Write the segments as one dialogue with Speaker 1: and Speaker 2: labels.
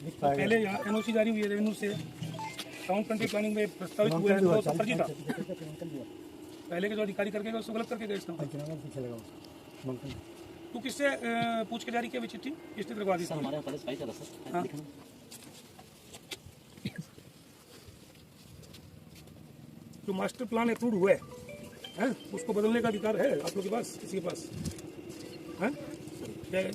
Speaker 1: पहले यहाँ एनओसी जारी हुई है रेवेन्यू से, टाउन कंट्री प्लानिंग में प्रस्तावित हुआ है तो सब फर्जी था। पहले के जो अधिकारी करके गए उसको गलत करके गए इसका। तू किससे पूछ के जारी किया चिट्ठी, किसने तेरे को आदेश?
Speaker 2: हमारे यहाँ फाइल कर रहा सर।
Speaker 1: जो मास्टर प्लान अप्रूव हुआ है उसको बदलने का अधिकार है आप लोग के पास, किसी के पास है? क्या है?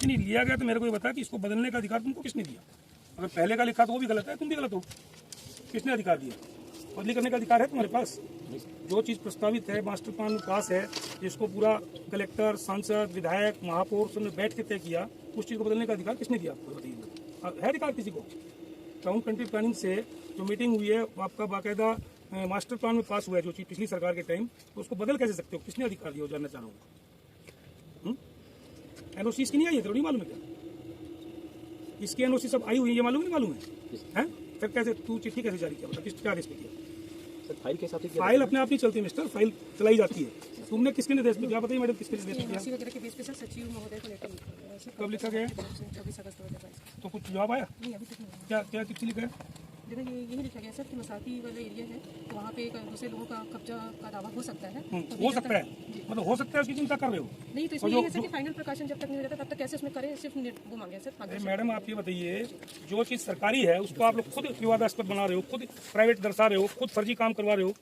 Speaker 1: नहीं लिया गया तो मेरे को ये बता कि इसको बदलने का अधिकार तुमको किसने दिया? अगर पहले का लिखा तो वो भी गलत है, तुम भी गलत हो। किसने अधिकार दिया? बदली करने का अधिकार है तुम्हारे पास। जो चीज़ प्रस्तावित है मास्टर प्लान में पास है, जिसको पूरा कलेक्टर, सांसद, विधायक, महापौर सबने बैठ के तय किया, उस चीज़ को बदलने का अधिकार किसने दिया आपको? बताइए, है अधिकार किसी को? टाउन कंट्री प्लानिंग से जो मीटिंग हुई है आपका बाकायदा मास्टर प्लान में पास हुआ है, जो चीज़ पिछली सरकार के टाइम, तो उसको बदल कैसे सकते हो? किसने अधिकार दिया? जानना चाह रहा हूँ। एनओसी की नहीं आई है, तो नहीं मालूम है क्या? इसकी एनओसी सब आई हुई है, ये मालूम नहीं मालूम है? फिर कैसे तू चिट्ठी कैसे जारी किया? किस क्या आदेश पे किया?
Speaker 2: फाइल के हिसाब से
Speaker 1: फाइल अपने आप नहीं चलती मिस्टर, फाइल चलाई जाती है। तुमने किसके निर्देश पे? क्या बताइए मैडम, किसके निर्देश पे किया?
Speaker 3: सचिव महोदय को लेकर
Speaker 1: कब लिखा गया है?
Speaker 3: 24 अगस्त 2022।
Speaker 1: तो कुछ जवाब आया?
Speaker 3: नहीं, अभी तक नहीं आया।
Speaker 1: क्या क्या चिट्ठी लिखा है?
Speaker 3: देखो यही लिखा गया सर कि मसाकी वाला एरिया है, तो वहाँ पे दूसरे लोगों का कब्जा का दावा हो सकता है।
Speaker 1: हो सकता है, मतलब हो सकता है, उसकी चिंता कर रहे हो?
Speaker 3: नहीं, तो इसमें ये है सर कि फाइनल प्रकाशन जब तक नहीं हो जाता तब तक कैसे उसमें करें, सिर्फ वो मांगे सर।
Speaker 1: मैडम आप ये बताइए, जो चीज़ सरकारी है उसको आप लोग खुद विवादास्पद बना रहे हो, खुद प्राइवेट दर्शा रहे हो, खुद फर्जी काम करवा रहे हो,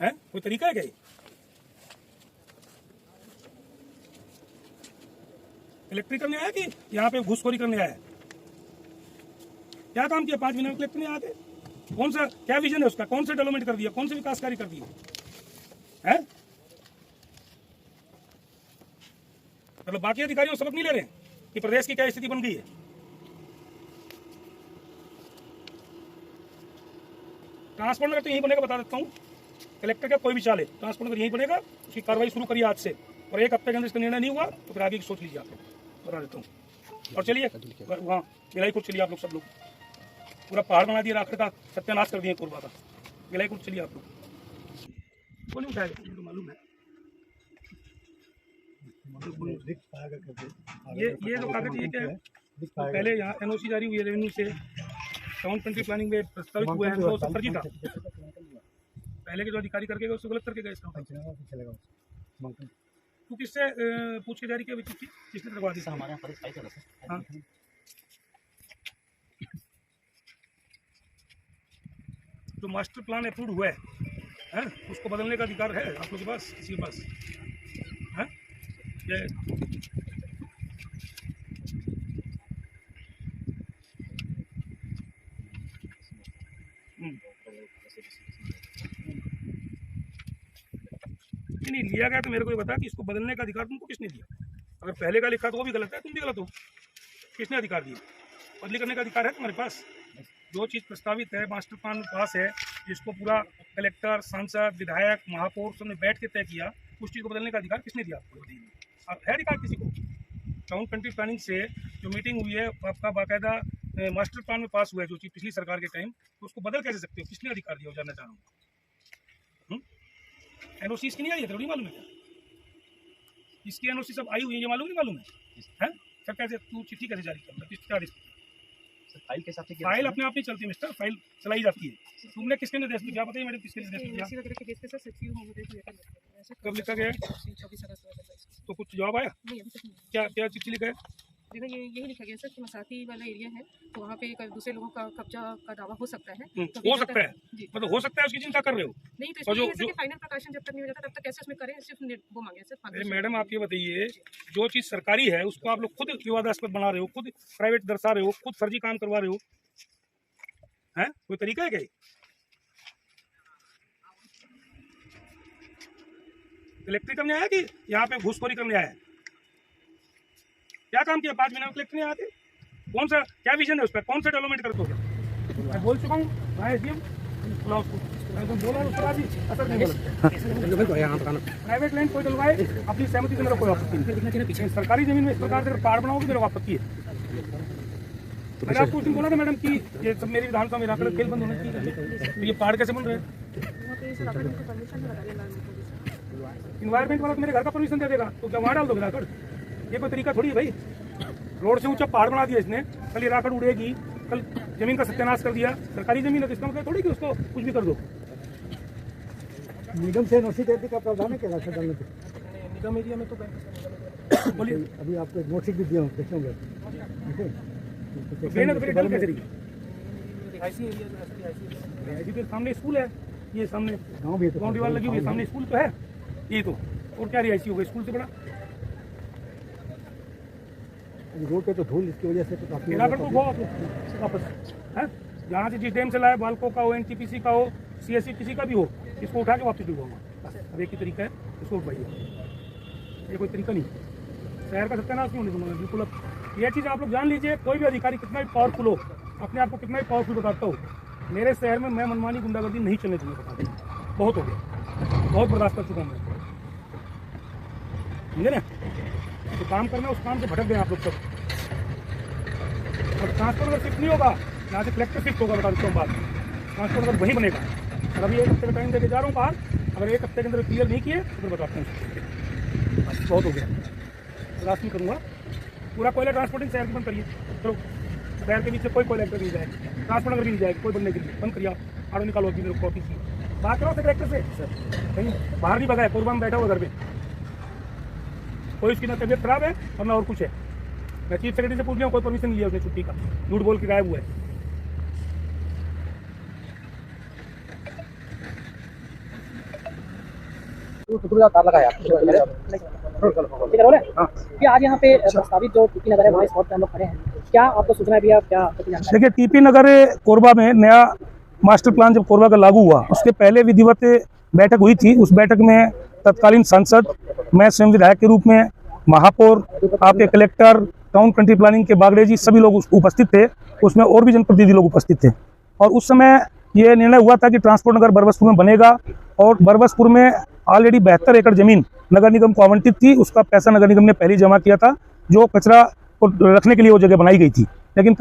Speaker 1: है? कोई तरीका है क्या? इलेक्ट्रिक करने आया कि यहाँ पे घूसखोरी करने आया? क्या काम किया 5 महीने में? कलेक्टर नहीं आते? कौन सा क्या विजन है उसका? कौन सा डेवलपमेंट कर दिया? कौन से विकास कार्य कर दिए है? मतलब बाकी अधिकारियों सबक नहीं ले रहे कि प्रदेश की क्या स्थिति बन गई है? ट्रांसपोर्ट नगर तो यही बनेगा, बता देता हूँ। कलेक्टर का कोई भी चाले, ट्रांसपोर्ट नगर यही बनेगा, उसकी कार्रवाई शुरू करिए आज से, और 1 हफ्ते के अंदर इसका निर्णय नहीं हुआ तो फिर आगे की सोच लीजिए, आप बता देता हूँ। और चलिए वहाँ गिलाईकोट चलिए आप लोग, सब लोग पूरा पहाड़ बना दिया, आखिर का सत्यानाश कर दिए कोरबा का। गिलाईकोट चलिए आप लोग, वो नहीं उठाएगा, मुझे मालूम है। ये जो कागज ये क्या है? पहले यहाँ एनओसी जारी हुई है रेवेन्यू से, टाउन कंट्री प्लानिंग में प्रस्तावित हुआ है तो सब फर्जी था। पहले के जो अधिकारी करके गए उसको गलत करके गए इसका। तू किससे पूछ के जारी किया चिट्ठी, किसने तेरे को आदेश?
Speaker 2: हमारे यहाँ फाइल कर रहा सर।
Speaker 1: हाँ, जो मास्टर प्लान अप्रूव हुआ है उसको बदलने का अधिकार है आप लोग के पास, किसी के पास है? नहीं लिया गया तो मेरे को ये बता कि इसको बदलने का अधिकार तुमको किसने दिया? अगर पहले का लिखा तो वो भी गलत है, तुम भी गलत हो। किसने अधिकार दिया? बदली करने का अधिकार है तुम्हारे पास। जो चीज़ प्रस्तावित है मास्टर प्लान में पास है, जिसको पूरा कलेक्टर, सांसद, विधायक, महापौर सबने बैठ के तय किया, उस चीज़ को बदलने का अधिकार किसने दिया आपको? बताइए, है अधिकार किसी को? टाउन कंट्री प्लानिंग से जो मीटिंग हुई है आपका बाकायदा मास्टर प्लान में पास हुआ है, जो चीज़ पिछली सरकार के टाइम, तो उसको बदल कैसे सकते हो? किसने अधिकार दिया? जानना चाह रहा हूँ। एनओसी की नहीं आई है, तो नहीं मालूम है क्या? इसकी एनओसी सब आई हुई है, ये मालूम नहीं मालूम है? फिर कैसे तू चिट्ठी कैसे जारी किया? किसका आदेश?
Speaker 2: फाइल के हिसाब से
Speaker 1: फाइल अपने आप नहीं चलती मिस्टर, फाइल चलाई जाती है। तुमने किसके निर्देश पे? क्या बताइए मैडम, किसके निर्देश पे किया?
Speaker 3: सचिव महोदय को लेकर
Speaker 1: कब लिखा गया है?
Speaker 3: 24 अगस्त 2022।
Speaker 1: तो कुछ जवाब आया?
Speaker 3: नहीं, अभी तक नहीं आया।
Speaker 1: क्या क्या चिट्ठी लिखा है?
Speaker 3: देखो यही लिखा गया सर कि मसाकी वाला एरिया है, तो वहाँ पे दूसरे लोगों का कब्जा का दावा हो सकता है।
Speaker 1: हो सकता है, मतलब हो सकता है, उसकी चिंता कर रहे हो?
Speaker 3: नहीं, तो इसमें ये है सर कि फाइनल प्रकाशन जब तक नहीं हो जाता तब तक कैसे उसमें करें, सिर्फ वो मांगे सर।
Speaker 1: मैडम आप ये बताइए, जो चीज़ सरकारी है उसको आप लोग खुद विवादास्पद बना रहे हो, खुद प्राइवेट दर्शा रहे हो, खुद फर्जी काम करवा रहे हो, है? कोई तरीका है क्या? इलेक्ट्रिक करने आया कि यहाँ पे घूसखोरी करने आया? क्या काम किया 5 महीने में? कलेक्टर नहीं आते? कौन सा क्या विजन है उसका? कौन सा डेवलपमेंट करते हो क्या? मैं बोल चुका हूँ, प्राइवेट लैंड कोई डलवाए अपनी सहमति से मेरा कोई आपत्ति नहीं। सरकारी जमीन में इस प्रकार से पहाड़ बनाओगे मेरा आपत्ति है। मैंने आपको उस दिन बोला था मैडम कि ये सब मेरी विधानसभा में राकड़ खेल बंद होना चाहिए, तो ये पहाड़ कैसे बन रहे हैं? इन्वायरमेंट वाला तो मेरे घर का परमिशन दे देगा, तो क्या वहाँ डाल दोगे राकड़? ये कोई तरीका थोड़ी है भाई। रोड से ऊंचा पहाड़ बना दिया इसने, कल ये राकड़ उड़ेगी, कल जमीन का सत्यानाश कर दिया। सरकारी जमीन है तो इसका मतलब थोड़ी कि उसको कुछ भी कर दो।
Speaker 4: निगम से नोटिस देने का प्रावधान है क्या रास्ता डालने पे?
Speaker 1: निगम एरिया में तो बोलिए,
Speaker 4: अभी आपको नोटिस भी दिया हूँ, देखे होंगे।
Speaker 1: तो फिर डल कैसे रही? रिहायशी के सामने स्कूल है, ये सामने
Speaker 4: गाँव भी है,
Speaker 1: बाउंड्री वाल लगी हुई है, सामने स्कूल तो है ये तो, और क्या रिहायशी होगा स्कूल से बड़ा?
Speaker 4: रोड पे तो धूल इसकी वजह से तो काफी
Speaker 1: राकड़ को आप वापस है, जहाँ से जिस डैम से लाए, बालको का हो, एनटीपीसी का हो, सीएससी किसी का भी हो, इसको उठा के वापस डुबाऊंगा। अब एक ही तरीका है, इसको उठाइए, ये कोई तरीका नहीं। शहर का सत्यानाश नहीं होने दूंगा बिल्कुल। अब ये चीज़ आप लोग जान लीजिए, कोई भी अधिकारी कितना भी पावरफुल हो, अपने आप को कितना भी पावरफुल बताता हो, मेरे शहर में मैं मनमानी गुंडागर्दी नहीं चलने दूंगा। बता दें, बहुत हो गया, बहुत बर्दाश्त कर चुका हूँ मैं, समझे ना? तो काम करना, उस काम से भटक गए आप लोग सब। और ट्रांसपोर्ट अगर शिफ्ट नहीं होगा, यहाँ से कलेक्टर शिफ्ट होगा, बता देता हूँ बात। ट्रांसपोर्ट अगर वहीं बनेगा, और अभी 1 हफ्ते का टाइम देके जा रहा हूँ बाहर, अगर 1 हफ्ते के अंदर क्लियर नहीं किए तो फिर बताते हैं। बस बहुत हो गया, बर्दाश्त नहीं करूँगा। पूरा कोयला ट्रांसपोर्टिंग शहर की बंद करिए, चलो शहर के बीच से कोई कोयला नहीं जाएगा, ट्रांसपोर्ट अगर भी नहीं जाएगा कोई बनने के लिए, बंद करिए। आड़ो निकालो अभी मेरे को ऑफिस की बात करो कलेक्टर से, कहीं बाहर नहीं भगा है, कोरबा में बैठा हुआ घर पे, कोई उसकी ना तबीयत खराब है और ना और कुछ है। मैं चीफ सेक्रेटरी से पूछ लिया, कोई परमिशन नहीं लिया उसने छुट्टी का, झूठ बोल के गायब हुआ है।
Speaker 5: कि आज यहाँ पे प्रस्तावित जो टीपी नगर है वहाँ स्पॉट पे हम लोग खड़े हैं, क्या आपको सूचना भी है, क्या
Speaker 1: देखिए, टीपी नगर कोरबा में नया मास्टर प्लान जब कोरबा का लागू हुआ, उसके पहले विधिवत बैठक हुई थी। उस बैठक में तत्कालीन सांसद, मैं स्वयं विधायक के रूप में, महापौर, आपके कलेक्टर, टाउन कंट्री प्लानिंग के बागड़े जी, सभी लोग उपस्थित थे। उसमें और भी जनप्रतिनिधि लोग उपस्थित थे, और उस समय ये निर्णय हुआ था कि ट्रांसपोर्ट नगर बरबसपुर में बनेगा, और बरबसपुर में ऑलरेडी 72 एकड़ जमीन नगर निगम को आवंटित थी। उसका पैसा नगर निगम ने पहले जमा किया था, जो कचरा को रखने के लिए वो जगह बनाई गई थी। लेकिन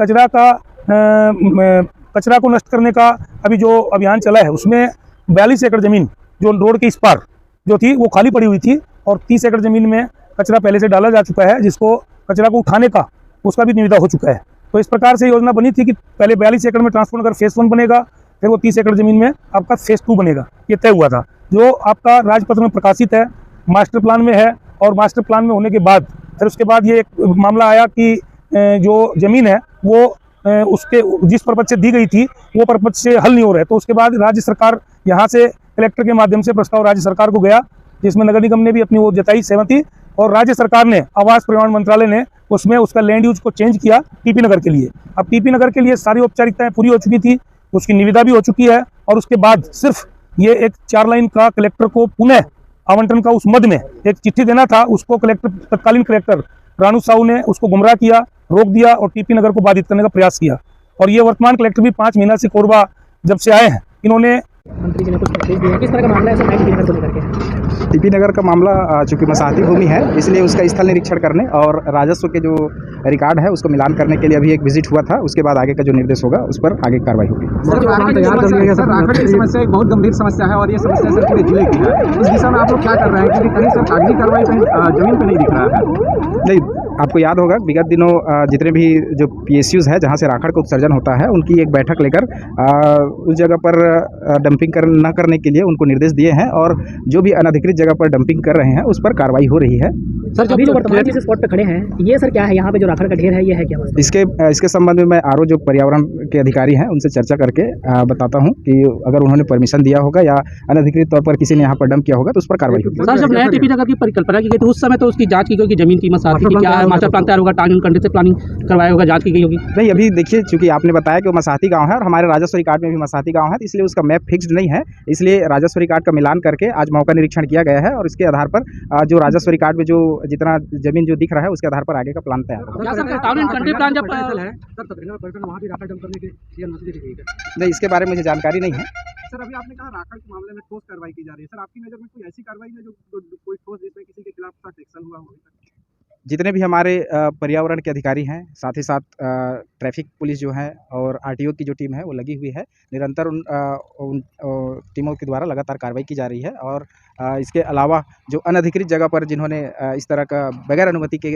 Speaker 1: कचरा को नष्ट करने का अभी जो अभियान चला है, उसमें 42 एकड़ जमीन जो रोड के इस पार जो थी वो खाली पड़ी हुई थी, और 30 एकड़ जमीन में कचरा पहले से डाला जा चुका है, जिसको कचरा को उठाने का उसका भी निविदा हो चुका है। तो इस प्रकार से योजना बनी थी कि पहले 42 एकड़ में ट्रांसपोर्ट नगर फेज 1 बनेगा, फिर वो 30 एकड़ जमीन में आपका फेज 2 बनेगा। ये तय हुआ था, जो आपका राजपत्र में प्रकाशित है, मास्टर प्लान में है। और मास्टर प्लान में होने के बाद फिर उसके बाद ये एक मामला आया कि जो ज़मीन है वो उसके जिस पर्पज से दी गई थी वो पर्पज से हल नहीं हो रहा है। तो उसके बाद राज्य सरकार यहाँ से कलेक्टर के माध्यम से प्रस्ताव राज्य सरकार को गया, जिसमें नगर निगम ने भी अपनी वो जताई सहमति, और राज्य सरकार ने, आवास परिवहन मंत्रालय ने उसमें उसका लैंड यूज को चेंज किया टीपी नगर के लिए। अब टीपी नगर के लिए सारी औपचारिकताएं पूरी हो चुकी थी, उसकी निविदा भी हो चुकी है, और उसके बाद सिर्फ ये एक 4 लाइन का कलेक्टर को पुनः आवंटन का उस मद में एक चिट्ठी देना था। उसको कलेक्टर, तत्कालीन कलेक्टर रानू साहू ने उसको गुमराह किया, रोक दिया और टीपी नगर को बाधित करने का प्रयास किया। और ये वर्तमान कलेक्टर भी 5 महीना से कोरबा जब से आए हैं, इन्होंने
Speaker 5: मंत्री जी ने कुछ निर्देश दिए हैं, किस तरह का मामला है सर टीपी नगर को लेकर के?
Speaker 6: टीपी नगर का मामला चूँकि मसाहती भूमि है, इसलिए उसका स्थल निरीक्षण करने और राजस्व के जो रिकॉर्ड है उसको मिलान करने के लिए अभी एक विजिट हुआ था। उसके बाद आगे का जो निर्देश होगा उस पर आगे कार्रवाई होगी।
Speaker 7: राकड़ की समस्या एक बहुत गंभीर समस्या है, और ये समस्या सर पूरे जिले की है। इस दिशा में आप लोग क्या कर रहे हैं, क्योंकि कहीं सर कागजी कार्रवाई कहीं जमीन पर नहीं दिख रहा है?
Speaker 6: नहीं, आपको याद होगा विगत दिनों जितने भी जो PSUs है जहाँ से राखड़ का उत्सर्जन होता है, उनकी एक बैठक लेकर उस जगह पर डंपिंग न करने के लिए उनको निर्देश दिए हैं, और जो भी अनधिकृत जगह पर डंपिंग कर रहे हैं उस पर कार्रवाई हो रही है।
Speaker 5: सर अभी जो वर्तमान में स्पॉट पे खड़े हैं, ये सर क्या है, यहाँ पे जो राखड़ का ढेर है ये है क्या?
Speaker 6: इसके संबंध में मैं RO जो पर्यावरण के अधिकारी हैं उनसे चर्चा करके बताता हूँ कि अगर उन्होंने परमिशन दिया होगा या अनधिकृत तौर पर किसी ने यहाँ पर डंप किया होगा तो उस पर कार्रवाई होगी।
Speaker 8: सर जब नया टीपी नगर की परिकल्पना की गई थी उस समय तो उसकी जांच की गई कि जमीन की मसाहती की क्या है, मास्टर प्लान तैयार होगा, टाउन कंट्री से प्लानिंग करवाया होगा, जांच की गई होगी?
Speaker 6: नहीं, अभी देखिए, चूंकि आपने बताया कि वो मसाहती गांव है और हमारे राजस्व रिकॉर्ड में भी मसाहती गांव है, तो इसलिए उसका मैप फिक्स्ड नहीं है। इसलिए राजस्व रिकॉर्ड का मिलान करके आज मौका निरीक्षण किया गया है, और इसके आधार पर जो राजस्व रिकॉर्ड में जो जितना जमीन जो दिख रहा है उसके आधार पर आगे का प्लान तैयार होगा।
Speaker 8: टाउन कंट्री प्लान जब
Speaker 6: नहीं, इसके बारे में मुझे जानकारी नहीं है।
Speaker 7: सर अभी आपने कहा राकड़ के मामले में ठोस कार्रवाई की जा रही है, सर आपकी नज़र में कोई ऐसी कार्रवाई है जो कोई ठोस जिसमें किसी के खिलाफ सख्त एक्शन हुआ हो?
Speaker 6: जितने भी हमारे पर्यावरण के अधिकारी हैं, साथ ही साथ ट्रैफिक पुलिस जो है और आरटीओ की जो टीम है वो लगी हुई है। निरंतर उन टीमों के द्वारा लगातार कार्रवाई की जा रही है और इसके अलावा जो अनधिकृत जगह पर जिन्होंने इस तरह का बगैर अनुमति के